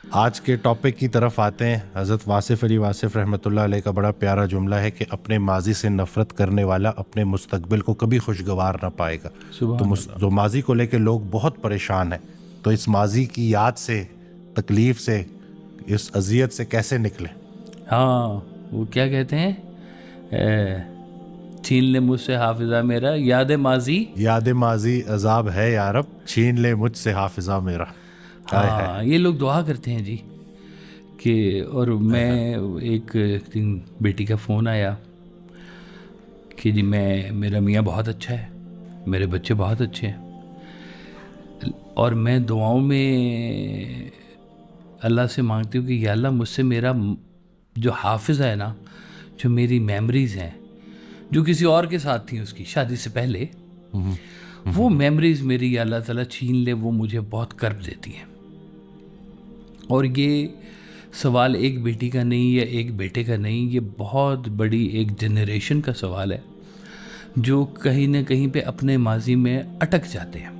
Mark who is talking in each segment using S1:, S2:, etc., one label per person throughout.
S1: आज के टॉपिक की तरफ आते हैं। हज़रत वासिफ़ अली वासिफ़ रहमतुल्लाह अलैह का बड़ा प्यारा जुमला है कि अपने माजी से नफ़रत करने वाला अपने मुस्तकबिल को कभी खुशगवार ना पाएगा।
S2: सुभान अल्लाह।
S1: तो माजी को लेके लोग बहुत परेशान हैं, तो इस माजी की याद से, तकलीफ़ से, इस अजियत से कैसे निकलें?
S2: हाँ, वो क्या कहते हैं, छीन ले मुझसे हाफिज़ा मेरा, याद माजी।
S1: याद माजी अजाब है यारब, छीन ले मुझसे हाफिज़ा मेरा। हाय हाय
S2: हाँ, ये लोग दुआ करते हैं जी कि, और मैं एक दिन बेटी का फ़ोन आया कि जी मेरा मियाँ बहुत अच्छा है, मेरे बच्चे बहुत अच्छे हैं, और मैं दुआओं में अल्लाह से मांगती हूँ कि या अल्लाह मुझसे मेरा जो हाफिज़ है ना, जो मेरी मेमोरीज़ हैं जो किसी और के साथ थी उसकी शादी से पहले, वो मेमोरीज़ मेरी या अल्लाह ताला छीन ले, वो मुझे बहुत कर्ब देती हैं। और ये सवाल एक बेटी का नहीं या एक बेटे का नहीं, ये बहुत बड़ी एक जनरेशन का सवाल है जो कहीं ना कहीं पे अपने माजी में अटक जाते हैं।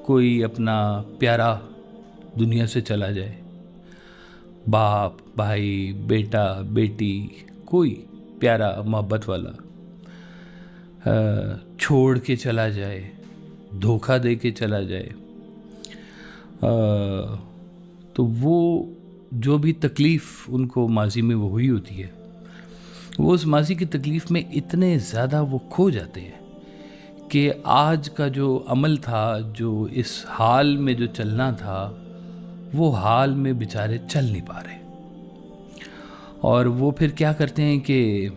S2: कोई अपना प्यारा दुनिया से चला जाए, बाप, भाई, बेटा, बेटी, कोई प्यारा मोहब्बत वाला छोड़ के चला जाए, धोखा दे के चला जाए, तो वो जो भी तकलीफ़ उनको माजी में वो हुई होती है, वो उस माजी की तकलीफ़ में इतने ज़्यादा वो खो जाते हैं कि आज का जो अमल था, जो इस हाल में जो चलना था, वो हाल में बेचारे चल नहीं पा रहे। और वो फिर क्या करते हैं कि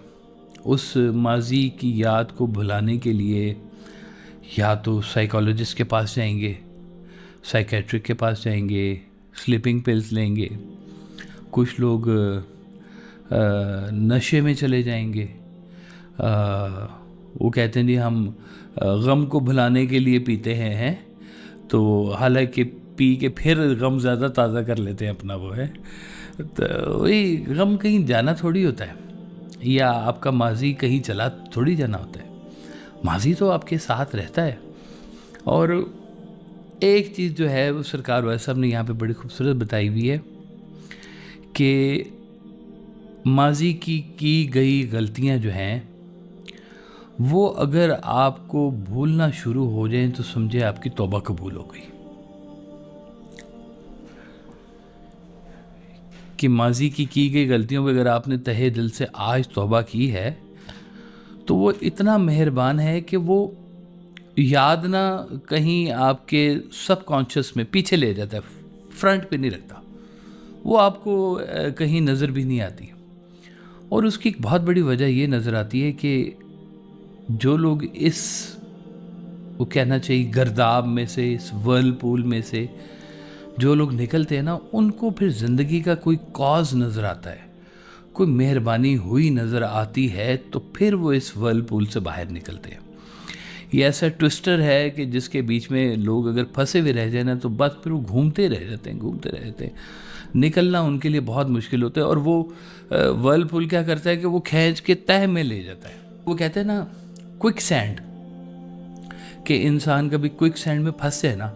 S2: उस माजी की याद को भुलाने के लिए या तो साइकोलॉजिस्ट के पास जाएंगे, साइकेट्रिक के पास जाएंगे, स्लीपिंग पिल्स लेंगे, कुछ लोग नशे में चले जाएंगे। वो कहते हैं जी हम गम को भुलाने के लिए पीते हैं, तो हालांकि पी के फिर गम ज़्यादा ताज़ा कर लेते हैं अपना, वो है। तो वही गम कहीं जाना थोड़ी होता है, या आपका माजी कहीं चला थोड़ी जाना होता है, माजी तो आपके साथ रहता है। और एक चीज़ जो है वो सरकार वाले साहब ने यहाँ पे बड़ी खूबसूरत बताई हुई है कि माजी की गई गलतियाँ जो हैं वो अगर आपको भूलना शुरू हो जाएं तो समझे आपकी तौबा कबूल हो गई। कि माजी की गई गलतियों पर अगर आपने तहे दिल से आज तौबा की है तो वो इतना मेहरबान है कि वो याद ना कहीं आपके सबकॉन्शियस में पीछे ले जाता है, फ्रंट पे नहीं रखता, वो आपको कहीं नज़र भी नहीं आती। और उसकी एक बहुत बड़ी वजह ये नज़र आती है कि जो लोग इस, वो कहना चाहिए, गर्दाब में से, इस वर्लपूल में से जो लोग निकलते हैं ना, उनको फिर ज़िंदगी का कोई कॉज नज़र आता है, कोई मेहरबानी हुई नज़र आती है, तो फिर वो इस वर्लपूल से बाहर निकलते हैं। ये ऐसा ट्विस्टर है कि जिसके बीच में लोग अगर फंसे हुए रह जाए ना, तो बस फिर वो घूमते रह जाते हैं, निकलना उनके लिए बहुत मुश्किल होता है। और वो वर्लपूल क्या करता है कि वो खींच के तह में ले जाता है। वो कहते हैं ना क्विक सैंड, कि इंसान कभी क्विक सैंड में फंस जाए ना,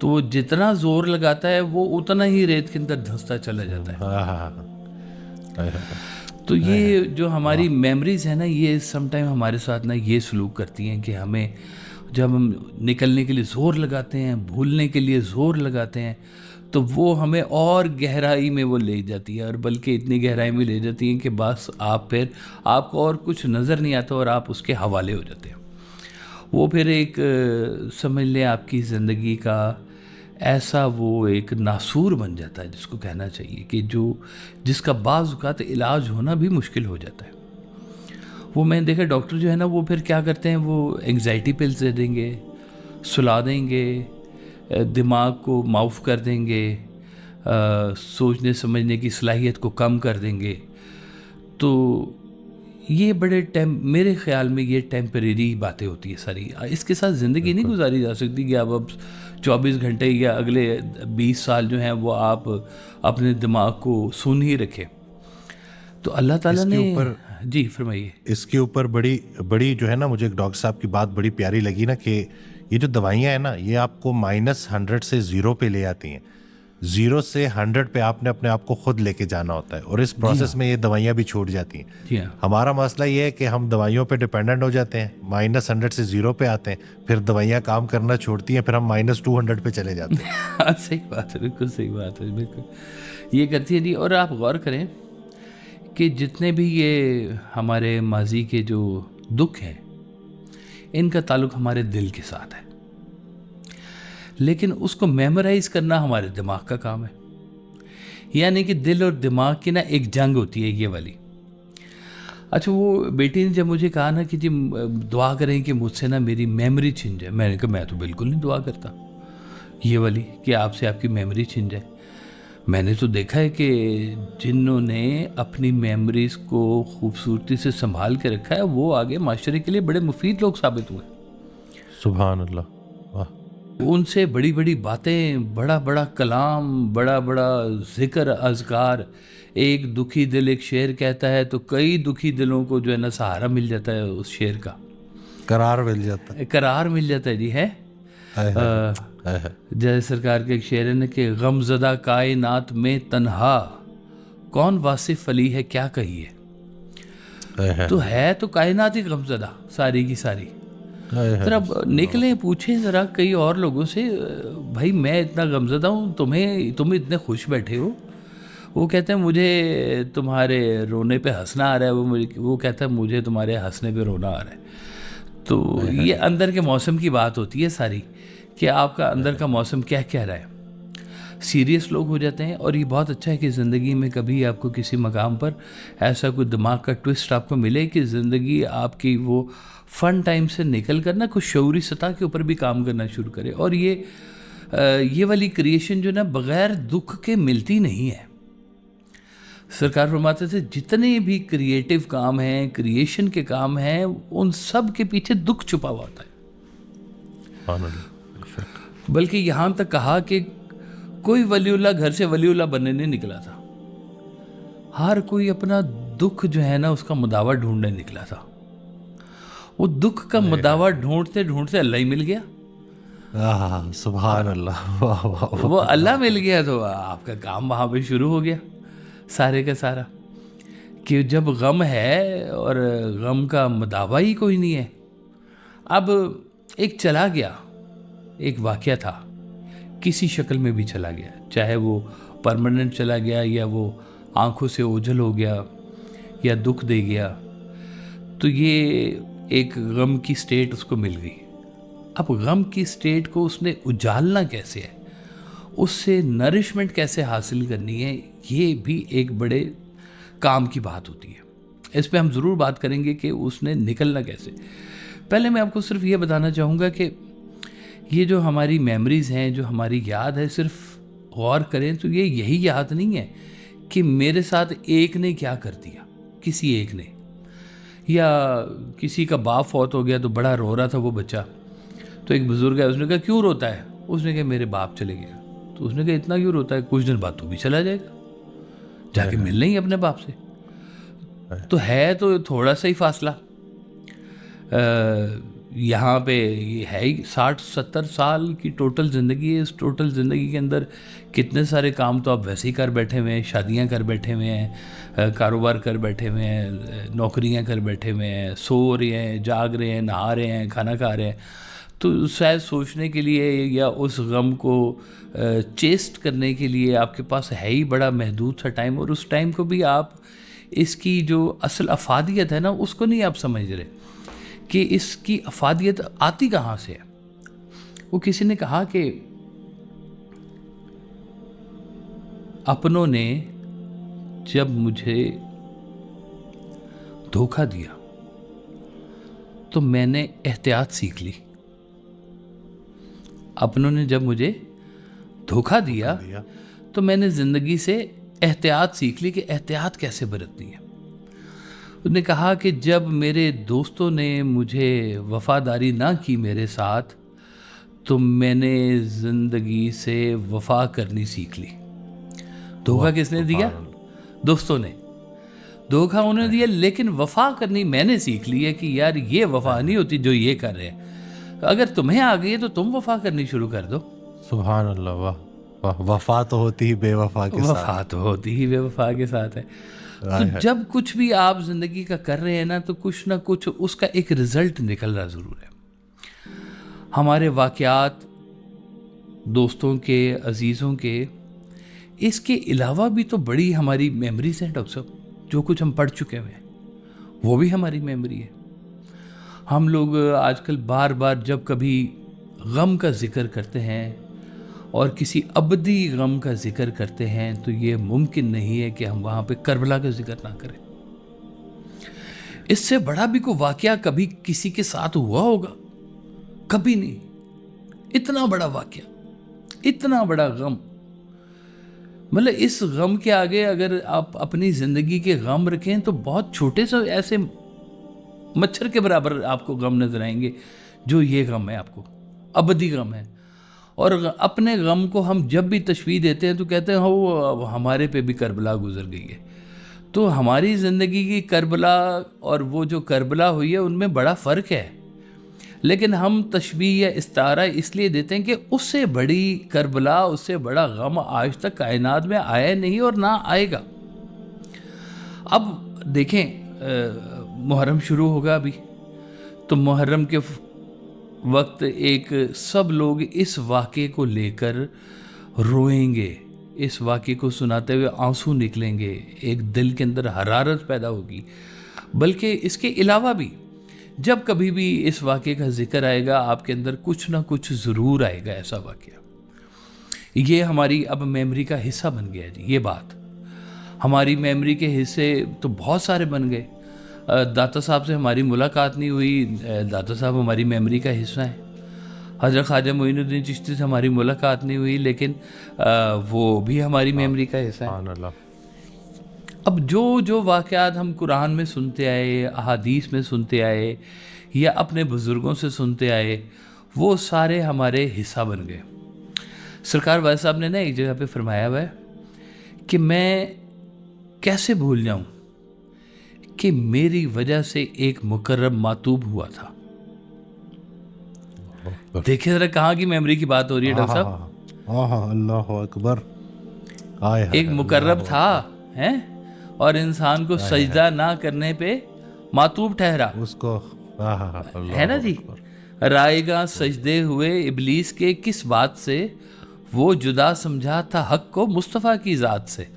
S2: तो वो जितना जोर लगाता है वो उतना ही रेत के अंदर धंसता चला जाता है। तो ये जो हमारी मेमोरीज है ना, ये समटाइम हमारे साथ ना ये सलूक करती हैं कि हमें जब हम निकलने के लिए ज़ोर लगाते हैं, भूलने के लिए ज़ोर लगाते हैं, तो वो हमें और गहराई में वो ले जाती है, और बल्कि इतनी गहराई में ले जाती हैं कि बस आप फिर आपको और कुछ नज़र नहीं आता और आप उसके हवाले हो जाते हैं। वो फिर एक समझ लें आपकी ज़िंदगी का ऐसा वो एक नासूर बन जाता है, जिसको कहना चाहिए कि जिसका बाज़ औक़ात इलाज होना भी मुश्किल हो जाता है। वो मैंने देखा डॉक्टर जो है ना, वो फिर क्या करते हैं, वो एंग्जाइटी पिल्स दे देंगे, सुला देंगे, दिमाग को माउफ कर देंगे, सोचने समझने की सलाहियत को कम कर देंगे। तो ये मेरे ख़्याल में ये टेम्परेरी बातें होती है सारी। इसके साथ ज़िंदगी नहीं गुजारी जा सकती कि आप अब 24 घंटे या अगले 20 साल जो हैं वो आप अपने दिमाग को सुन ही रखें। तो अल्लाह ताला ने जी फरमाइए।
S1: इसके ऊपर बड़ी बड़ी जो है ना, मुझे एक डॉक्टर साहब की बात बड़ी प्यारी लगी ना, कि ये जो दवाइयाँ हैं ना, ये आपको -100 से 0 पे ले आती हैं। 0 से 100 पे आपने अपने आप को खुद लेके जाना होता है, और इस प्रोसेस में ये दवाइयाँ भी छूट जाती हैं।
S2: जी हाँ।
S1: हमारा मसला ये है कि हम दवाइयों पे डिपेंडेंट हो जाते हैं, -100 से 0 पे आते हैं, फिर दवाइयाँ काम करना छोड़ती हैं, फिर हम -200 पे चले जाते हैं।
S2: हाँ, सही बात है, बिल्कुल सही बात है, बिल्कुल ये करती है जी। और आप गौर करें कि जितने भी ये हमारे माजी के जो दुख हैं, इनका ताल्लुक हमारे दिल के साथ है, लेकिन उसको मेमोराइज करना हमारे दिमाग का काम है। यानी कि दिल और दिमाग की ना एक जंग होती है ये वाली। अच्छा, वो बेटी ने जब मुझे कहा ना कि जी दुआ करें कि मुझसे ना मेरी मेमोरी छिन जाए, मैंने कहा मैं तो बिल्कुल नहीं दुआ करता ये वाली कि आपसे आपकी मेमोरी छिन जाए। मैंने तो देखा है कि जिन्होंने अपनी मेमोरीज को खूबसूरती से संभाल के रखा है, वो आगे माशरे के लिए बड़े मुफीद लोग साबित हुए।
S1: सुभान अल्लाह, वाह।
S2: उनसे बड़ी बड़ी बातें, बड़ा बड़ा कलाम, बड़ा बड़ा जिक्र, अज़कार। एक दुखी दिल एक शेर कहता है तो कई दुखी दिलों को जो है ना सहारा मिल जाता है उस शेर का,
S1: करार मिल जाता है।
S2: करार मिल जाता है जी। है
S1: हाय हाय, हाय हाय।
S2: जय सरकार के एक शेर है ना कि गमज़दा कायनात में तन्हा कौन वासिफ अली है क्या कहिए।
S1: हाय हाय,
S2: तो है तो कायनात ही गमज़दा सारी की सारी।
S1: हाय हाय।
S2: जरा निकले पूछें ज़रा कई और लोगों से, भाई मैं इतना गमज़दा हूँ, तुम इतने खुश बैठे हो। वो कहते हैं मुझे तुम्हारे रोने पे हंसना आ रहा है, वो कहता है मुझे तुम्हारे हंसने पे रोना आ रहा है। तो ये अंदर के मौसम की बात होती है सारी, कि आपका अंदर का मौसम क्या कह रहा है। सीरियस लोग हो जाते हैं, और ये बहुत अच्छा है कि ज़िंदगी में कभी आपको किसी मकाम पर ऐसा कोई दिमाग का ट्विस्ट आपको मिले कि ज़िंदगी आपकी वो फ़न टाइम से निकल कर ना कुछ शऊरी सतह के ऊपर भी काम करना शुरू करे। और ये वाली क्रिएशन जो ना बग़ैर दुख के मिलती नहीं है। सरकार फरमाते थे जितने भी क्रिएटिव काम हैं, क्रिएशन के काम हैं, उन सब के पीछे दुख छुपा हुआ होता है। बल्कि यहाँ तक कहा कि कोई वलीउल्लाह घर से वलीउल्लाह बनने नहीं निकला था, हर कोई अपना दुख जो है ना उसका मुदावा ढूंढने निकला था। वो दुख का मुदावा ढूंढते ढूंढते अल्लाह ही मिल गया।
S1: सुभान अल्लाह, वाह वाह वाह।
S2: वो अल्लाह मिल गया तो आपका काम वहाँ पे शुरू हो गया सारे का सारा, कि जब गम है और गम का मुदावा ही कोई नहीं है। अब एक चला गया, एक वाक़या था, किसी शक्ल में भी चला गया, चाहे वो परमानेंट चला गया या वो आंखों से ओझल हो गया या दुख दे गया, तो ये एक गम की स्टेट उसको मिल गई। अब गम की स्टेट को उसने उजालना कैसे है, उससे नरिशमेंट कैसे हासिल करनी है, ये भी एक बड़े काम की बात होती है। इस पे हम ज़रूर बात करेंगे कि उसने निकलना कैसे। पहले मैं आपको सिर्फ ये बताना चाहूँगा कि ये जो हमारी मेमोरीज़ हैं, जो हमारी याद है, सिर्फ गौर करें तो ये यही याद नहीं है कि मेरे साथ एक ने क्या कर दिया, किसी एक ने, या किसी का बाप फौत हो गया तो बड़ा रो रहा था वो बच्चा, तो एक बुज़ुर्ग है, उसने कहा क्यों रोता है, उसने कहा मेरे बाप चले गए। तो उसने कहा इतना क्यों रोता है, कुछ दिन बाद तू भी चला जाएगा, जाके मिलना ही अपने बाप से। तो है तो थोड़ा सा ही फासला, यहाँ पे ये है ही 60-70 साल की टोटल ज़िंदगी है। इस टोटल ज़िंदगी के अंदर कितने सारे काम तो आप वैसे ही कर बैठे हुए हैं, शादियाँ कर बैठे हुए हैं, कारोबार कर बैठे हुए हैं, नौकरियाँ कर बैठे हुए हैं, सो रहे हैं, जाग रहे हैं, नहा रहे हैं, खाना खा रहे हैं। तो शायद सोचने के लिए या उस गम को चेस्ट करने के लिए आपके पास है ही बड़ा महदूद सा टाइम, और उस टाइम को भी आप इसकी जो असल अफादियत है ना उसको नहीं आप समझ रहे कि इसकी अफादियत आती कहाँ से है। वो किसी ने कहा कि अपनों ने जब मुझे धोखा दिया तो मैंने एहतियात सीख ली। अपनों ने जब मुझे धोखा दिया तो मैंने ज़िंदगी से एहतियात सीख ली कि एहतियात कैसे बरतनी है। उसने कहा कि जब मेरे दोस्तों ने मुझे वफ़ादारी ना की मेरे साथ, तो मैंने ज़िंदगी से वफ़ा करनी सीख ली। धोखा किसने दिया? दोस्तों ने। धोखा उन्होंने दिया, लेकिन वफ़ा करनी मैंने सीख ली है कि यार ये वफ़ा नहीं होती जो ये कर रहे हैं। अगर तुम्हें आ गई है तो तुम वफा करनी शुरू कर दो।
S1: सुभान अल्लाह, वाह वाह। वफा तो होती ही बेवफा के साथ।
S2: वफा तो होती ही बेवफा के साथ है। तो जब कुछ भी आप जिंदगी का कर रहे हैं ना, तो कुछ ना कुछ उसका एक रिजल्ट निकल रहा जरूर है। हमारे वाकयात, दोस्तों के, अजीज़ों के, इसके अलावा भी तो बड़ी हमारी मेमोरीज हैं डॉक्टर साहब। जो कुछ हम पढ़ चुके हैं वो भी हमारी मेमोरी है। हम लोग आजकल बार बार जब कभी गम का जिक्र करते हैं और किसी अबदी गम का जिक्र करते हैं, तो ये मुमकिन नहीं है कि हम वहाँ पे करबला का जिक्र ना करें। इससे बड़ा भी कोई वाकया कभी किसी के साथ हुआ होगा? कभी नहीं। इतना बड़ा वाकया, इतना बड़ा गम, मतलब इस गम के आगे अगर आप अपनी ज़िंदगी के गम रखें तो बहुत छोटे से ऐसे मच्छर के बराबर आपको गम नजर आएंगे। जो ये गम है, आपको अबदी गम है। और अपने गम को हम जब भी तशबीह देते हैं तो कहते हैं वो हमारे पे भी करबला गुजर गई है। तो हमारी ज़िंदगी की करबला और वो जो करबला हुई है उनमें बड़ा फ़र्क है। लेकिन हम तशबीह या इस्तारा इसलिए देते हैं कि उससे बड़ी करबला, उससे बड़ा गम आज तक कायनात में आया नहीं और ना आएगा। अब देखें, मुहर्रम शुरू होगा अभी, तो मुहर्रम के वक्त एक सब लोग इस वाक़े को लेकर रोएंगे, इस वाक़े को सुनाते हुए आंसू निकलेंगे, एक दिल के अंदर हरारत पैदा होगी। बल्कि इसके अलावा भी जब कभी भी इस वाक़े का जिक्र आएगा, आपके अंदर कुछ ना कुछ ज़रूर आएगा ऐसा वाक़या। ये हमारी अब मेमोरी का हिस्सा बन गया जी। ये बात हमारी मेमोरी के हिस्से तो बहुत सारे बन गए। दाता साहब से हमारी मुलाकात नहीं हुई, दाता साहब हमारी मेमोरी का हिस्सा है। हज़रत ख्वाजा मोइनुद्दीन चिश्ती से हमारी मुलाकात नहीं हुई, लेकिन वो भी हमारी मेमोरी का हिस्सा है। अब जो वाक़यात हम कुरान में सुनते आए, अहादीस में सुनते आए या अपने बुज़ुर्गों से सुनते आए, वो सारे हमारे हिस्सा बन गए। सरकार वाले साहब ने ना एक जगह पे फरमाया हुआ है कि मैं कैसे भूल जाऊं कि मेरी वजह से एक मुकर्रम मातूब हुआ था। देखिए जरा कहाँ की मेमोरी की बात हो रही है डॉक्टर साहब।
S1: अल्लाह अकबर।
S2: एक मुकर्रब था, हैं, और इंसान को सजदा ना करने पे मातूब ठहरा
S1: उसको।
S2: है ना जी। रायगा सजदे हुए इबलीस के किस बात से, वो जुदा समझा था हक को मुस्तफ़ा की ज़ात से।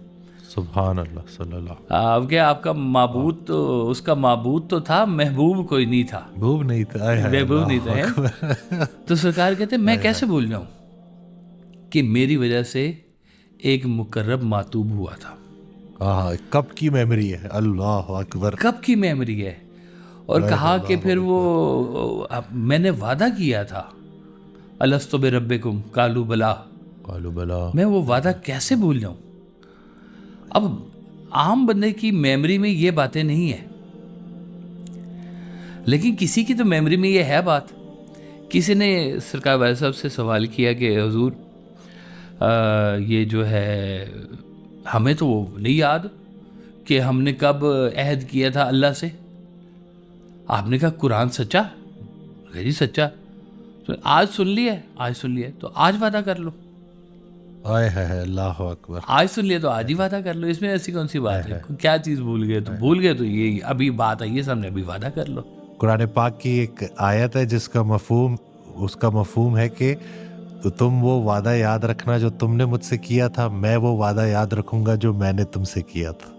S1: सुभान अल्लाह सल्लल्लाहु।
S2: अब क्या आपका माबूद तो, उसका माबूद तो था, महबूब कोई नहीं था।
S1: महबूब नहीं था,
S2: महबूब नहीं था, है? तो सरकार कहते मैं कैसे भूल जाऊं कि मेरी वजह से एक मुकर्रब मातूब हुआ था।
S1: कब की मेमोरी है? अल्लाह अकबर। कब
S2: की मेमोरी है? और कहा कि फिर वो मैंने वादा किया था, अलस्तु बिरब्बिकुम कालू बला। मैं वो वादा कैसे भूल जाऊं? अब आम बंदे की मेमोरी में ये बातें नहीं है, लेकिन किसी की तो मेमोरी में ये है बात। किसी ने सरकार वाले साहब से सवाल किया कि हुजूर, ये जो है हमें तो वो नहीं याद कि हमने कब अहद किया था अल्लाह से। आपने कहा कुरान सच्चा? जी सच्चा। तो आज सुन लिया, आज सुन लिया तो आज वादा कर लो।
S1: अल्लाह अकबर।
S2: आज सुन लिया तो आज ही वादा कर लो। इसमें ऐसी कौन सी बात है? क्या चीज़ भूल गए तो भूल गए, तो ये अभी बात आई है सामने, अभी वादा कर लो।
S1: कुरान पाक की एक आयत है जिसका मफहूम, उसका मफहूम है कि तो तुम वो वादा याद रखना जो तुमने मुझसे किया था, मैं वो वादा याद रखूंगा जो मैंने तुमसे किया था।